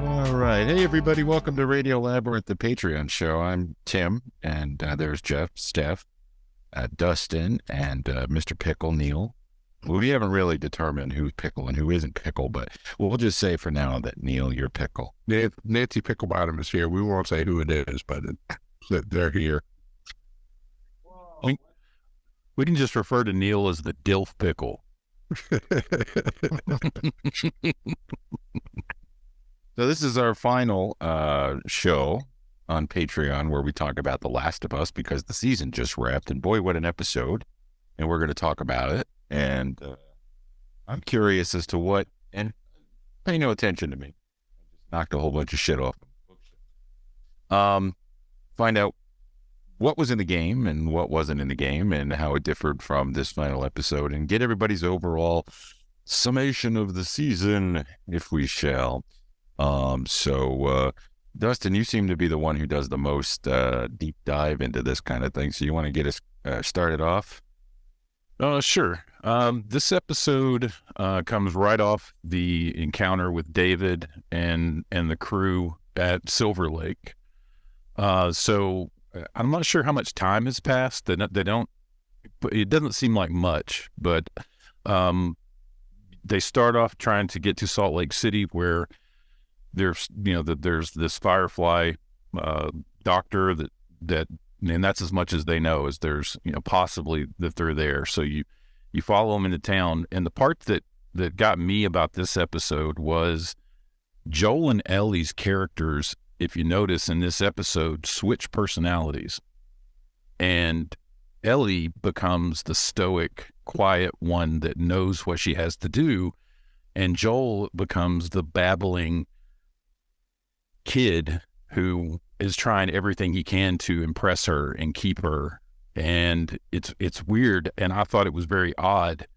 All right. Hey, everybody. Welcome to Radio Labyrinth, the Patreon show. I'm Tim, and there's Jeff, Steph, Dustin, and Mr. Pickle, Neil. Well, we haven't really determined who's Pickle and who isn't Pickle, but we'll just say for now that, Neil, you're Pickle. Nancy Picklebottom is here. We won't say who it is, but they're here. We can just refer to Neil as the Dilf Pickle. So this is our final show on Patreon where we talk about The Last of Us because the season just wrapped, and boy, what an episode. And we're going to talk about it. And I'm curious as to what, and pay no attention to me. I just knocked a whole bunch of shit off. Find out what was in the game and what wasn't in the game and how it differed from this final episode, and get everybody's overall summation of the season, if we shall. So Dustin, you seem to be the one who does the most deep dive into this kind of thing. So you want to get us started off? Sure. This episode comes right off the encounter with David and the crew at Silver Lake. So I'm not sure how much time has passed. They don't. It doesn't seem like much, but they start off trying to get to Salt Lake City, where there's this Firefly doctor that and that's as much as they know, is there's possibly that they're there. So you follow them into town, and the part that got me about this episode was Joel and Ellie's characters. If you notice in this episode, switch personalities, and Ellie becomes the stoic, quiet one that knows what she has to do, and Joel becomes the babbling kid who is trying everything he can to impress her and keep her. And it's weird, and I thought it was very odd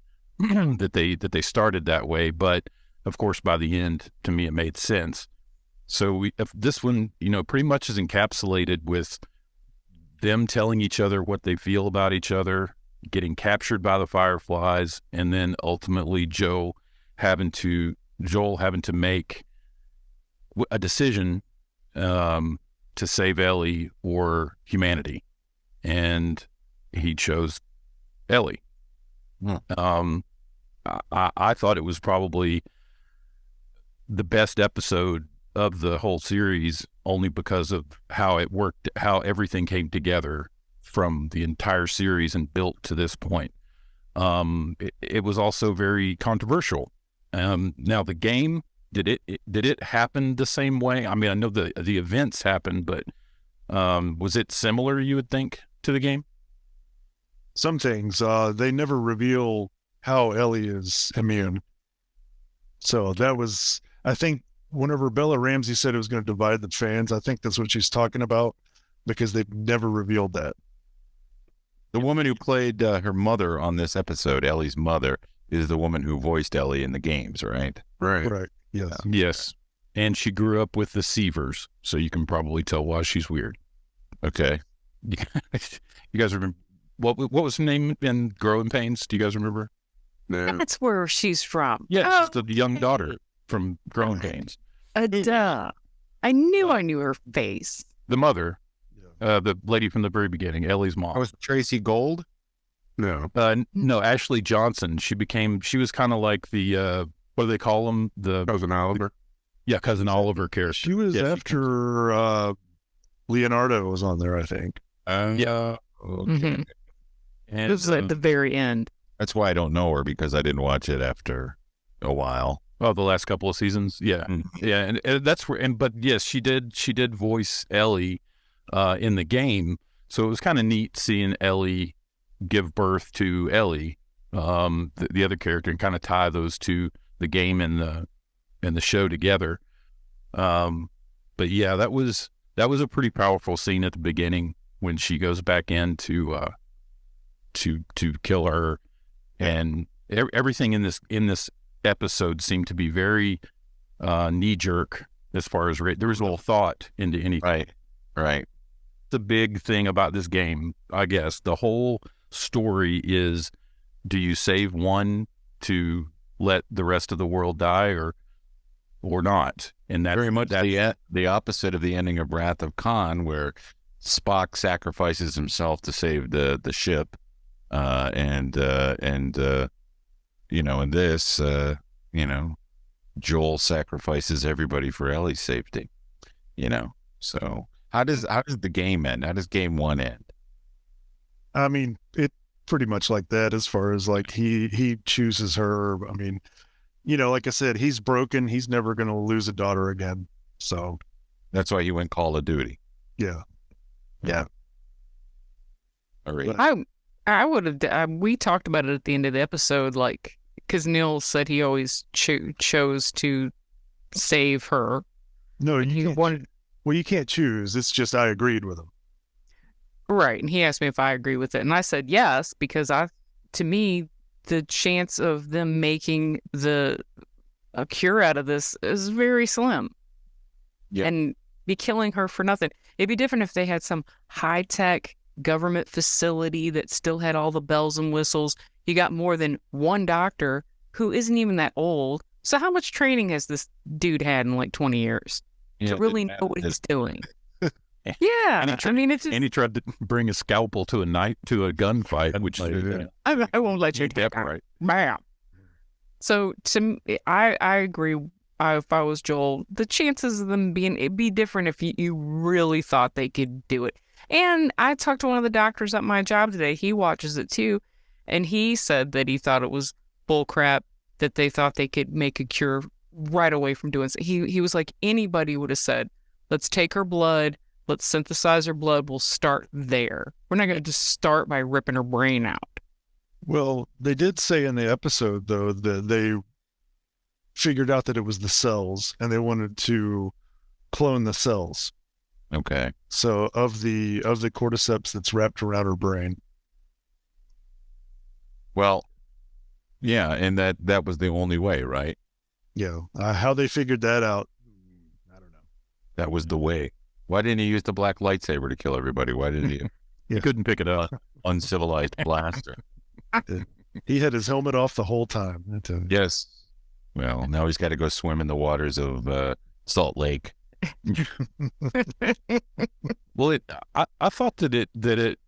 that they started that way, but of course by the end, to me, it made sense. So this one, pretty much is encapsulated with them telling each other what they feel about each other, getting captured by the Fireflies, and then ultimately Joel having to make a decision to save Ellie or humanity, and he chose Ellie. I thought it was probably the best episode of the whole series, only because of how it worked, how everything came together from the entire series and built to this point. It was also very controversial. Now the game, did it happen the same way? I mean, I know the events happened, but was it similar, you would think, to the game? Some things, they never reveal how Ellie is immune. So that was, I think, whenever Bella Ramsey said it was going to divide the fans, I think that's what she's talking about, because they've never revealed that. The woman who played her mother on this episode, Ellie's mother, is the woman who voiced Ellie in the games, right? Right. Yes. Yes. And she grew up with the Seavers, so you can probably tell why she's weird. Okay. You guys remember what was her name in Growing Pains? Do you guys remember? No. That's where she's from. Yeah, she's the young daughter from Growing Pains. Duh. I knew her face. The mother, the lady from the very beginning, Ellie's mom. Was Tracy Gold? No. No, Ashley Johnson. She was kind of like the, what do they call them? The Cousin Oliver. Yeah, Cousin Oliver character. She was after Leonardo was on there, I think. Yeah. Okay. Mm-hmm. And This was at the very end. That's why I don't know her, because I didn't watch it after a while. the last couple of seasons. Yeah. Yeah. And that's where, but yes, she did voice Ellie in the game. So it was kind of neat seeing Ellie give birth to Ellie, the other character, and kind of tie those two, the game and the show, together. But yeah, that was a pretty powerful scene at the beginning when she goes back in to kill her, and everything in this episode seemed to be very knee jerk as far as there was no thought into anything. Right. The big thing about this game, I guess, the whole story is: do you save one to let the rest of the world die, or not. And that's very much the opposite of the ending of Wrath of Khan, where Spock sacrifices himself to save the ship, and in this, Joel sacrifices everybody for Ellie's safety. So how does the game end? How does game one end? I mean, it pretty much like that, as far as like he chooses her. I mean, like I said, he's broken. He's never going to lose a daughter again. So that's why he went Call of Duty. Yeah. All right. I would have. We talked about it at the end of the episode, like, because Neil said he always chose to save her. No, and you can't choose. It's just I agreed with him. Right, and he asked me if I agree with it, and I said yes, because to me, the chance of them making a cure out of this is very slim. Yeah. And be killing her for nothing. It'd be different if they had some high-tech government facility that still had all the bells and whistles. You got more than one doctor who isn't even that old. So how much training has this dude had in like 20 years to really know what he's doing? Yeah, and he tried to bring a scalpel to a gunfight, which I won't let you take right. Bam. So I agree. If I was Joel, the chances of them it'd be different if you really thought they could do it. And I talked to one of the doctors at my job today. He watches it too, and he said that he thought it was bull crap, that they thought they could make a cure right away from doing so. He was like, anybody would have said, let's take her blood. Let's synthesize her blood. We'll start there. We're not going to just start by ripping her brain out. Well, they did say in the episode, though, that they figured out that it was the cells, and they wanted to clone the cells. Okay. So of the cordyceps that's wrapped around her brain. Well, yeah, and that was the only way, right? Yeah. How they figured that out, I don't know. That was the way. Why didn't he use the black lightsaber to kill everybody? Why didn't he? He couldn't pick it up. Uncivilized blaster. He had his helmet off the whole time. Yes. Well, now he's got to go swim in the waters of Salt Lake. Well, I thought that it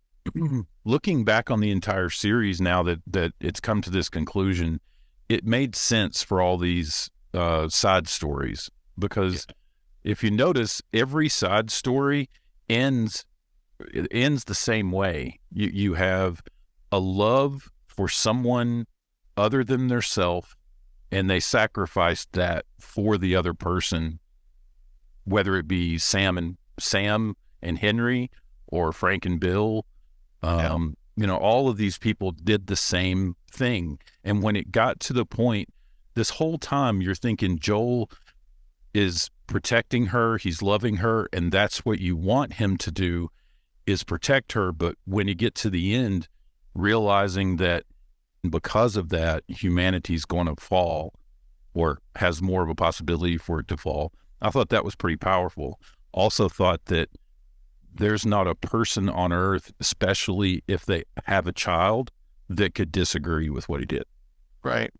looking back on the entire series now that it's come to this conclusion, it made sense for all these side stories, because if you notice, every side story ends the same way. You have a love for someone other than theirself, and they sacrificed that for the other person, whether it be Sam and Henry or Frank and Bill. All of these people did the same thing. And when it got to the point, this whole time you're thinking Joel is protecting her, he's loving her, and that's what you want him to do, is protect her. But when you get to the end, realizing that because of that, humanity's going to fall, or has more of a possibility for it to fall. I thought that was pretty powerful. Also thought that there's not a person on earth, especially if they have a child, that could disagree with what he did. Right.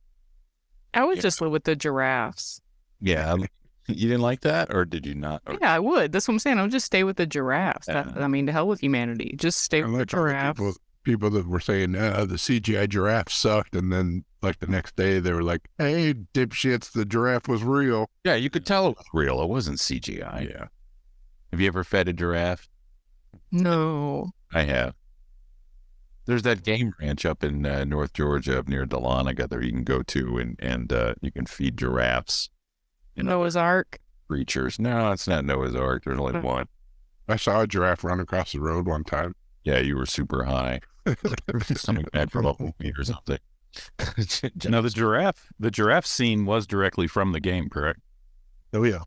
I would just live with the giraffes. Yeah. You didn't like that, or did you not? Or... Yeah, I would. That's what I'm saying. I would just stay with the giraffes. I mean, to hell with humanity. Just stay with the giraffes. People that were saying the CGI giraffe sucked, and then like the next day they were like, "Hey, dipshits, the giraffe was real." Yeah, you could tell it was real. It wasn't CGI. Yeah. Have you ever fed a giraffe? No. I have. There's that game ranch up in North Georgia, up near Dahlonega, that you can go to, and you can feed giraffes. Noah's Ark? Creatures. No, it's not Noah's Ark. There's only one. I saw a giraffe run across the road one time. Yeah, you were super high. Something bad from up me or something. Now the giraffe scene was directly from the game, correct? Oh yeah.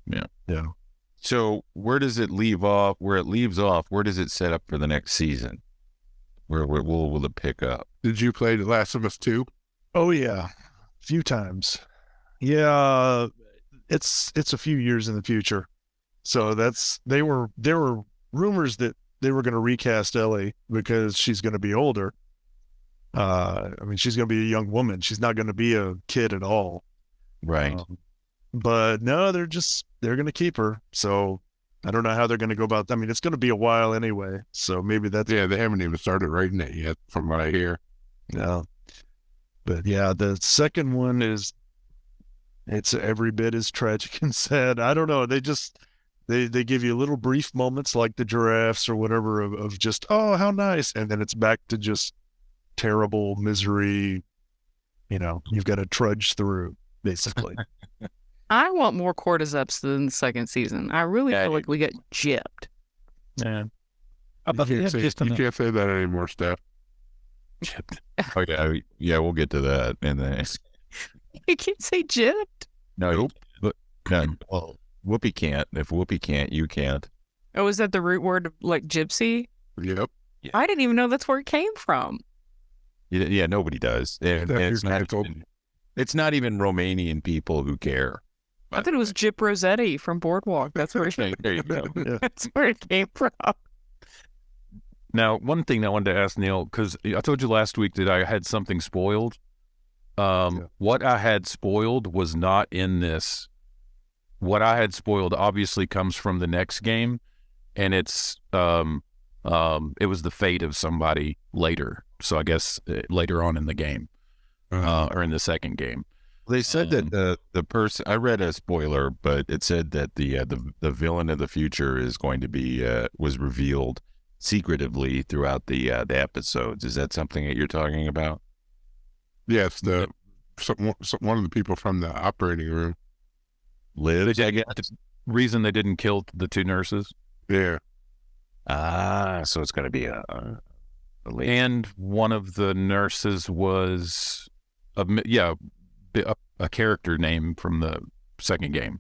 Yeah. So where does it leave off? Where it leaves off, where does it set up for the next season? Where will it pick up? Did you play The Last of Us 2? Oh yeah, a few times. Yeah, it's a few years in the future. So there were rumors that they were going to recast Ellie because she's going to be older. I mean, she's going to be a young woman. She's not going to be a kid at all. Right. But no, they're going to keep her. So I don't know how they're going to go about. I mean, it's going to be a while anyway. So maybe that's Yeah, they haven't even started writing it yet, from what I hear. no. But yeah, the second one it's every bit as tragic and sad. I don't know. They give you little brief moments like the giraffes or whatever of just, oh, how nice. And then it's back to just terrible misery. You know, you've got to trudge through, basically. I want more cordyceps than the second season. I really feel like we get gypped. Yeah. You can't say that anymore, Steph. Oh yeah, we'll get to that. And then You can't say gypped. no, but well, Whoopi can't. If Whoopi can't, you can't. Oh, is that the root word of like gypsy? Yep. I didn't even know that's where it came from. Yeah, nobody does. And it's not even Romanian people who care. I thought it was Gyp Rossetti from Boardwalk. That's where There you go. that's where it came from. Now, one thing I wanted to ask Neil, because I told you last week that I had something spoiled. What I had spoiled was not in this. What I had spoiled obviously comes from the next game, and it was the fate of somebody later. So I guess later on in the game, or in the second game. They said that the person, I read a spoiler, but it said that the villain of the future is going to be was revealed secretively throughout the episodes. Is that something that you're talking about? Yes, one of the people from the operating room. Liz, I guess. The reason they didn't kill the two nurses. Yeah. So it's going to be a lady. And one of the nurses was a character name from the second game.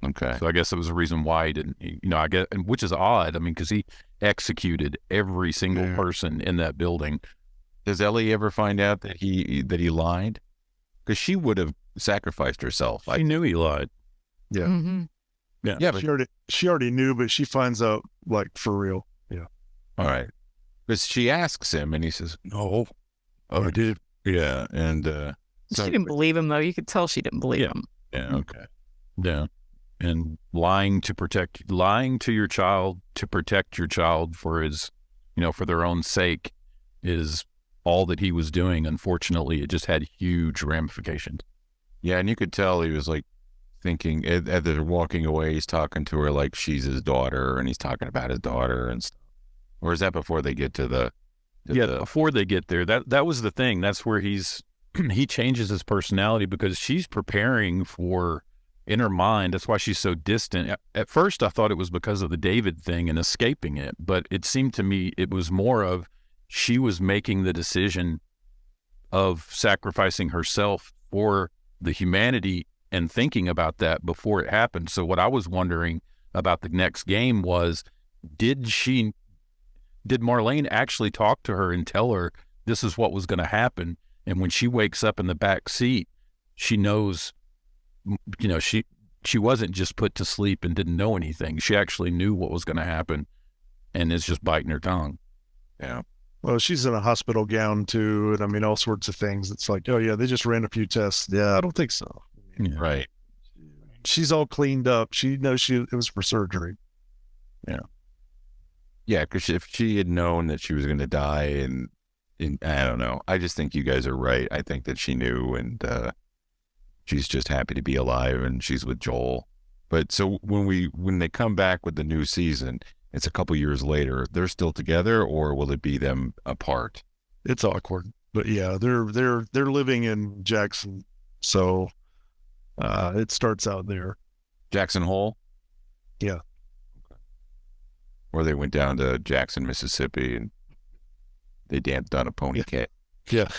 Okay. So I guess it was a reason why he didn't, I guess, and which is odd. I mean, because he executed every single person in that building. Does Ellie ever find out that he lied? Because she would have sacrificed herself. She knew he lied. Yeah. Mm-hmm. Yeah. But she already knew, but she finds out like for real. Yeah. all right. Because she asks him, and he says, "No, I did. Yeah, and She didn't believe him, though. You could tell she didn't believe him. Yeah. Okay. Yeah. And lying to your child to protect your child for his, for their own sake is all that he was doing. Unfortunately, it just had huge ramifications. Yeah, and you could tell he was like thinking as they're walking away, he's talking to her like she's his daughter, and he's talking about his daughter and stuff. Or is that before they get to the? Before they get there, that was the thing. That's where he changes his personality because she's preparing for. In her mind, that's why she's so distant. At first, I thought it was because of the David thing and escaping it, but it seemed to me it was more of she was making the decision of sacrificing herself for the humanity and thinking about that before it happened. So what I was wondering about the next game was, did Marlene actually talk to her and tell her this is what was going to happen? And when she wakes up in the back seat, she knows, she wasn't just put to sleep and didn't know anything. She actually knew what was going to happen and is just biting her tongue. Yeah. Well, she's in a hospital gown too, and I mean all sorts of things. It's like, oh yeah, they just ran a few tests. Yeah, I don't think so. Yeah. Right. She's all cleaned up. She knows it was for surgery. Yeah. Yeah, because if she had known that she was going to die, and I don't know, I just think you guys are right. I think that she knew, and she's just happy to be alive, and she's with Joel. But so when they come back with the new season, it's a couple years later. They're still together, or will it be them apart? It's awkward, but yeah, they're living in Jackson, so it starts out there. Jackson Hole? Yeah. Or they went down to Jackson, Mississippi, and they danced on a pony cat. Yeah.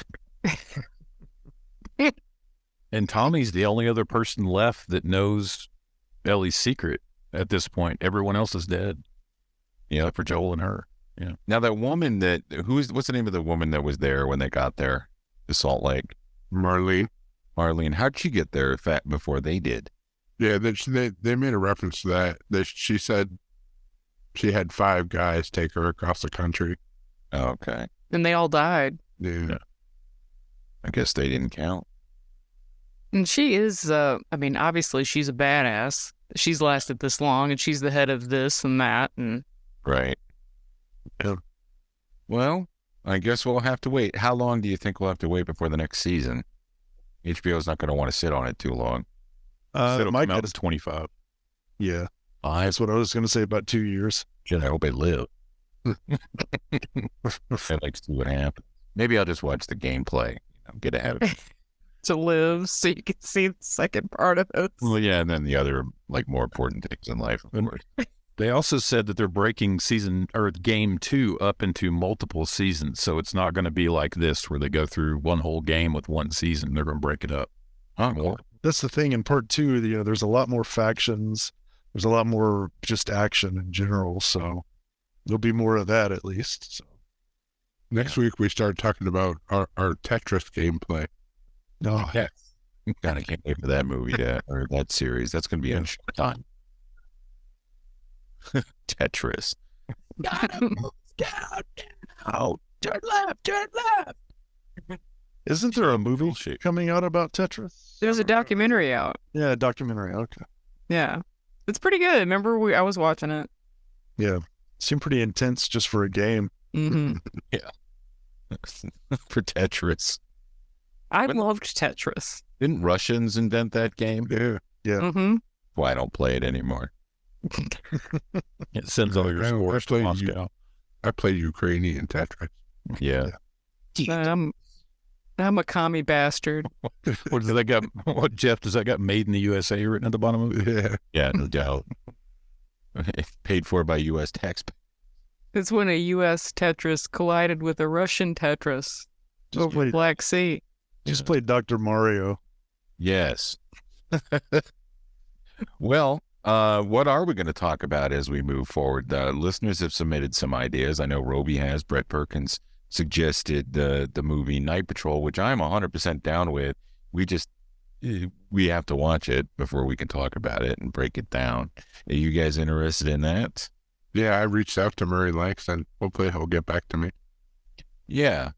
And Tommy's the only other person left that knows Ellie's secret at this point. Everyone else is dead. Yeah, for Joel and her. Yeah. Now that woman what's the name of the woman that was there when they got there to Salt Lake? Marlene. How'd she get there before they did? Yeah, they made a reference to that. She said she had 5 guys take her across the country. Oh, okay. And they all died. Yeah. I guess they didn't count. And she is, obviously she's a badass. She's lasted this long, and she's the head of this and that. And Right. Yeah. Well, I guess we'll have to wait. How long do you think we'll have to wait before the next season? HBO's not going to want to sit on it too long. It'll my come out guess, in 25. yeah, I that's what I was going to say, about 2 years. should. I hope I live. I'd like to see what happens. Maybe I'll just watch the gameplay. Get ahead of it. to live so you can see the second part of it. Well, yeah, and then the other, like, more important things in life, of course. They also said that they're breaking game 2 up into multiple seasons. So it's not going to be like this where they go through one whole game with one season. They're going to break it up. Oh, well, That's the thing in part 2. There's a lot more factions. There's a lot more just action in general. So there'll be more of that at least. So. Next week, we start talking about our Tetris gameplay. No, yes. God, I can't wait for that movie or that series. That's going to be on Showtime. Tetris. Gotta move down, down. Turn left. isn't there a movie coming out about Tetris? There's a documentary out. Yeah, a documentary. Okay. Yeah. It's pretty good. Remember, I was watching it. Yeah. Seemed pretty intense just for a game. Mm-hmm. For Tetris. I loved Tetris. Didn't Russians invent that game? Yeah. Yeah. Mm-hmm. Why I don't play it anymore. It sends all your scores to Moscow. I played Ukrainian Tetris. Yeah. I'm a commie bastard. What do they got? What, Jeff, does that got made in the USA written at the bottom of it? Yeah. Yeah, no doubt. Paid for by U.S. taxpayers. It's when a U.S. Tetris collided with a Russian Tetris over played- Black Sea. Just played Dr. Mario. Yes. Well, what are we going to talk about as we move forward? Listeners have submitted some ideas. I know Roby has. Brett Perkins suggested the movie Night Patrol, which I'm 100% down with. We have to watch it before we can talk about it and break it down. Are you guys interested in that? Yeah, I reached out to Murray Langston. Hopefully he'll get back to me. Yeah.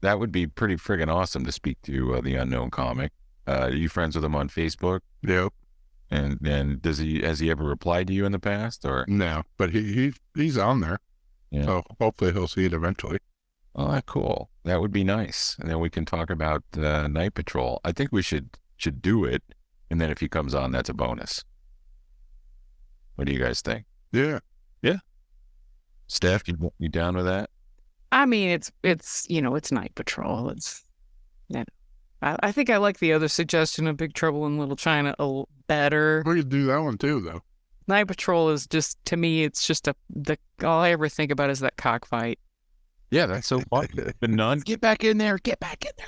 That would be pretty friggin' awesome to speak to the unknown comic. Are you friends with him on Facebook? Yep. And has he ever replied to you in the past, or? No, but he's on there. Yeah. So hopefully he'll see it eventually. Oh, cool. That would be nice. And then we can talk about Night Patrol. I think we should do it. And then if he comes on, that's a bonus. What do you guys think? Yeah. Steph, you down with that? I mean, it's Night Patrol. I think I like the other suggestion of Big Trouble in Little China a little better. We could do that one too, though. Night Patrol is just, to me, it's just all I ever think about is that cockfight. Yeah, that's so fun. The nun, get back in there,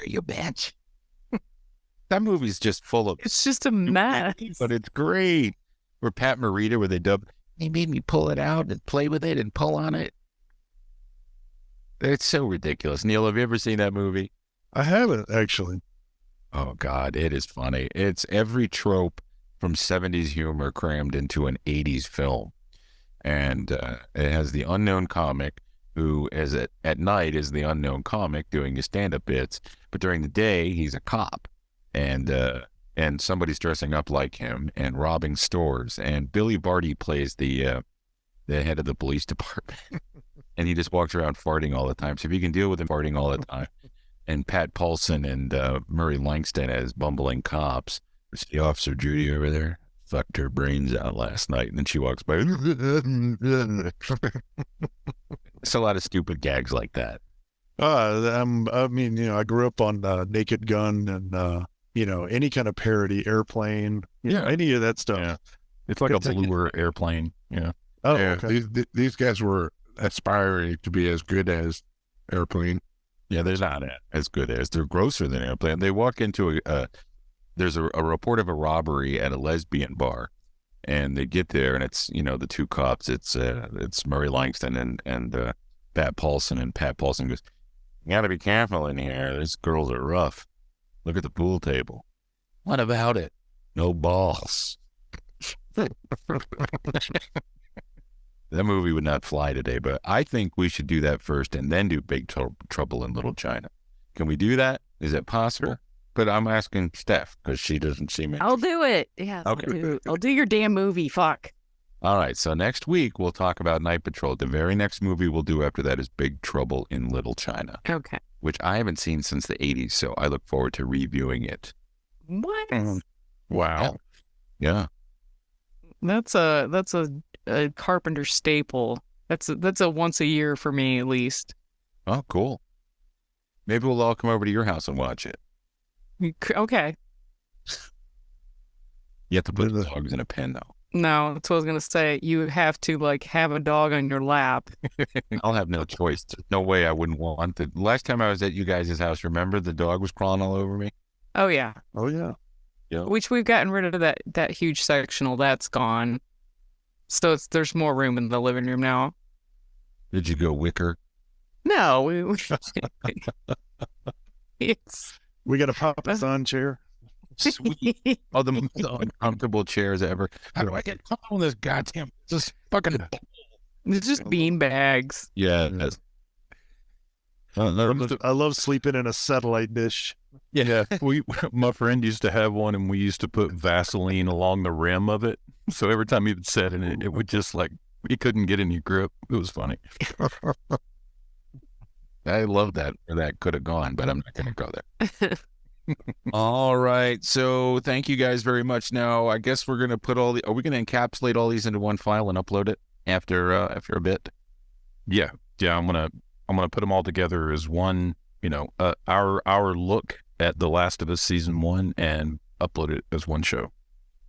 you bitch. That movie's just full of. It's just a mess. But it's great. Or Pat Morita, where they made me pull it out and play with it and pull on it. It's so ridiculous. Neil, have you ever seen that movie? I haven't, actually. Oh, God, it is funny. It's every trope from 70s humor crammed into an 80s film. And it has the unknown comic who, at night, is the unknown comic doing his stand-up bits. But during the day, he's a cop. And somebody's dressing up like him and robbing stores. And Billy Barty plays the head of the police department. And he just walks around farting all the time. So if you can deal with him farting all the time. And Pat Paulson and Murray Langston as bumbling cops. See Officer Judy over there? Fucked her brains out last night. And then she walks by. It's a lot of stupid gags like that. I grew up on Naked Gun and, any kind of parody, Airplane, any of that stuff. Yeah. It's like a bluer airplane. Yeah. Oh, Yeah, okay. these guys were aspiring to be as good as Airplane. Yeah, they're not as good as. They're grosser than Airplane. They walk into there's a report of a robbery at a lesbian bar, and they get there, and it's the two cops. It's Murray Langston and Pat Paulson, and Pat Paulson goes, "You got to be careful in here. These girls are rough. Look at the pool table. What about it? No balls." That movie would not fly today, but I think we should do that first and then do Big Trouble in Little China. Can we do that? Is it possible? but I'm asking Steph because she doesn't seem I'll do it. Yeah. Okay. I'll do your damn movie. Fuck. All right, so next week we'll talk about Night Patrol. The very next movie we'll do after that is Big Trouble in Little China, Okay. which I haven't seen since the 80s, so I look forward to reviewing it. What? Wow. Yeah. That's a Carpenter staple. That's a once a year for me at least. Oh, cool. Maybe we'll all come over to your house and watch it. Okay. You have to put the dogs in a pen, though. No, that's what I was gonna say. You have to have a dog on your lap. I'll have no choice. There's no way I wouldn't want it. Last time I was at you guys' house, remember the dog was crawling all over me? Oh yeah. Oh yeah. Yeah. Which we've gotten rid of that huge sectional. That's gone. So there's more room in the living room now. Did you go wicker? No, it's We got a Papa-san chair. Sweet. Oh, the most uncomfortable chairs ever. How do I get on this goddamn this fucking it's just bean bags. Yeah. I love sleeping in a satellite dish. Yeah, my friend used to have one, and we used to put Vaseline along the rim of it. So every time he would sit in it, it would just he couldn't get any grip. It was funny. I love that where that could have gone, but I'm not going to go there. All right. So thank you guys very much. Now, I guess we're going to put are we going to encapsulate all these into one file and upload it after a bit? Yeah. I'm gonna put them all together as one. Our look at The Last of Us season 1 and upload it as one show.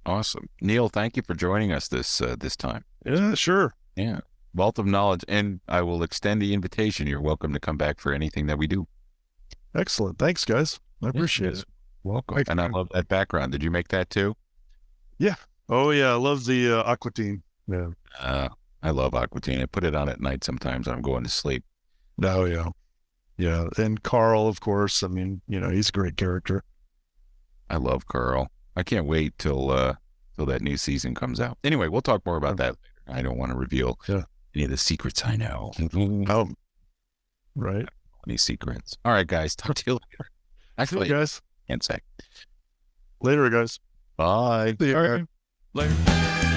Awesome. Neil, thank you for joining us this time. Yeah, sure. Yeah. Wealth of knowledge. And I will extend the invitation. You're welcome to come back for anything that we do. Excellent. Thanks, guys. I appreciate it. Welcome. And I love that background. Did you make that too? Oh yeah, I love the Aqua Teen. Yeah. I love Aqua Teen. I put it on at night sometimes when I'm going to sleep. Oh yeah. Yeah. And Carl, of course. I mean, he's a great character. I love Carl. I can't wait till that new season comes out. Anyway, we'll talk more about that later. I don't want to reveal any of the secrets I know. Right. Any secrets. All right, guys. Talk to you later. Actually, guys. Can't say. Later, guys. Bye. See you. All right. Later.